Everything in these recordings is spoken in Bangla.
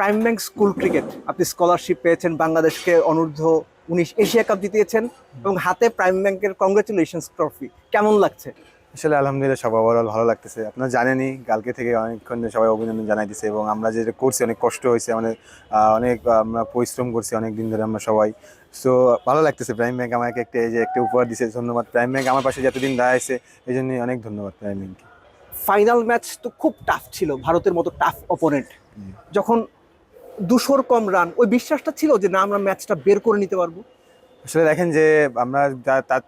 প্রাইম ব্যাংক স্কুল ক্রিকেট আপনি স্কলারশিপ পেয়েছেন, বাংলাদেশকে অনূর্ধ্ব 19 এশিয়া কাপ জিতিয়েছেন এবং হাতে প্রাইম ব্যাংকের কংগ্রেচুলেশনস ট্রফি। কেমন লাগছে? আসলে আলহামদুলিল্লাহ সব ওভারঅল ভালো লাগতেছে। আপনারা জানেনই কালকে থেকে অনেকক্ষণ সবাই অভিনন্দন জানাই দিছে এবং আমরা যেটা করছি অনেক কষ্ট হয়েছে, অনেক আমরা পরিশ্রম করছি অনেক দিন ধরে আমরা সবাই। সো ভালো লাগতেছে। প্রাইম ব্যাংক আমাকে একটা উপহার দিছে, ধন্যবাদ প্রাইম ব্যাংক। আমার পাশে যতদিন দাঁড়াইছে এই জন্যই অনেক ধন্যবাদ প্রাইম ব্যাংককে। ফাইনাল ম্যাচ তো খুব টাফ ছিল, ভারতের মতো টাফ অপোনেন্ট। যখন 200 কম রান, ওই বিশ্বাসটা ছিল যে না আমরা ম্যাচটা বের করে নিতে পারবো। আসলে দেখেন যে আমরা তার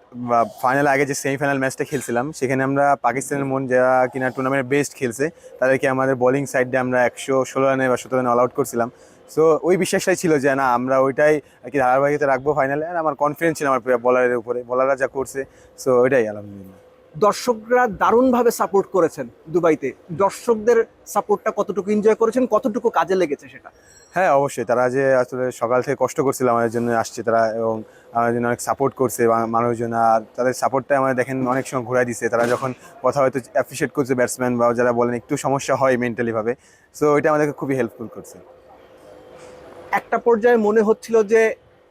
ফাইনাল আগে যে সেমিফাইনাল ম্যাচটা খেলছিলাম সেখানে আমরা পাকিস্তানের মন যারা কিনা টুর্নামেন্টের বেস্ট খেলছে তাদেরকে আমাদের বোলিং সাইডে আমরা 116 রানে বা 17 রানে অল আউট করছিলাম। সো ওই বিশ্বাসটাই ছিল যে না আমরা ওইটাই আর কি ধারাবাহিকতা রাখবো ফাইনালে। আর আমার কনফিডেন্স ছিল আমার বলারের উপরে, বলাররা যা করছে। সো ওইটাই আলহামদুলিল্লাহ। দর্শকরা দারুণভাবে সাপোর্ট করেছেন দুবাইতে। দর্শকদের সাপোর্টটা কতটুকু এনজয় করেছেন, কতটুকু কাজে লেগেছে সেটা? হ্যাঁ অবশ্যই, তারা যে আসলে সকাল থেকে কষ্ট করছিল আমাদের জন্য আসছে তারা, এবং আমাদের জন্য অনেক সাপোর্ট করছে মানুষজন। আর তাদের সাপোর্টটা আমাদের দেখেন অনেক সময় ঘুরাই দিচ্ছে। তারা যখন কথা হয়তো অ্যাপ্রিসিয়েট করছে ব্যাটসম্যান বা যারা বলেন একটু সমস্যা হয় মেন্টালিভাবে, সো এটা আমাদেরকে খুবই হেল্পফুল করছে। একটা পর্যায়ে মনে হচ্ছিল যে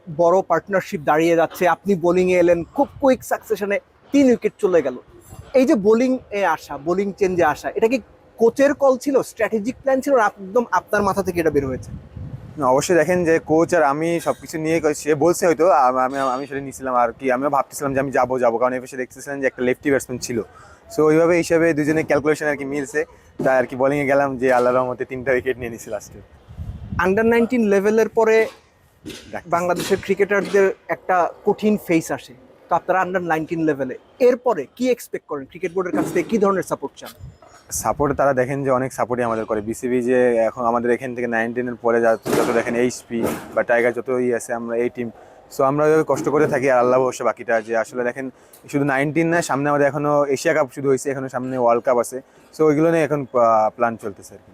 বড় পার্টনারশিপ দাঁড়িয়ে যাচ্ছে, আপনি বোলিংয়ে এলেন, খুব কুইক সাকসেশনে 3 উইকেট চলে গেল। এই যে বোলিং এ আসা, বোলিং চেঞ্জে আসা, এটা কি কোচের কল ছিল, স্ট্র্যাটেজিক প্ল্যান ছিল, না একদম আপনার মাথা থেকে এটা বের হয়েছে? না, অবশ্যই দেখেন যে কোচ আর আমি সবকিছু নিয়ে সে বলছে হয়তো আমি আমি সেটা নিয়েছিলাম আর কি। আমিও ভাবতেছিলাম যে আমি যাবো কারণ এসে দেখতেছিলাম যে একটা লেফটি ব্যাটসম্যান ছিল। সো ওইভাবে হিসাবে দুজনে ক্যালকুলেশন আর কি মিলছে, তাই আর কি বোলিংয়ে গেলাম যে আল্লাহর রহমতে 3টা উইকেট নিয়ে নিয়েছি লাস্টে। আন্ডার 19 লেভেলের পরে বাংলাদেশের ক্রিকেটারদের একটা কঠিন ফেস আসে, তো আপনারা আন্ডার 19 লেভেলে, এরপরে কি এক্সপেক্ট করেন? ক্রিকেট বোর্ডের কাছ থেকে কি ধরনের সাপোর্ট চান? সাপোর্ট তারা দেখেন যে অনেক সাপোর্টই আমাদের করে। বিসিবি যে এখন আমাদের এখান থেকে 19-এর পরে যত দেখেন এইচপি বা টাইগার যত আছে আমরা এই টিম। সো আমরা ওইভাবে কষ্ট করে থাকি আর আল্লাহ অবশ্য বাকিটা। যে আসলে দেখেন শুধু 19 না, সামনে আমাদের এখনো এশিয়া কাপ শুরু হয়েছে, এখনো সামনে ওয়ার্ল্ড কাপ আছে। সো ওইগুলো নিয়ে এখন প্ল্যান চলতেছে আর কি।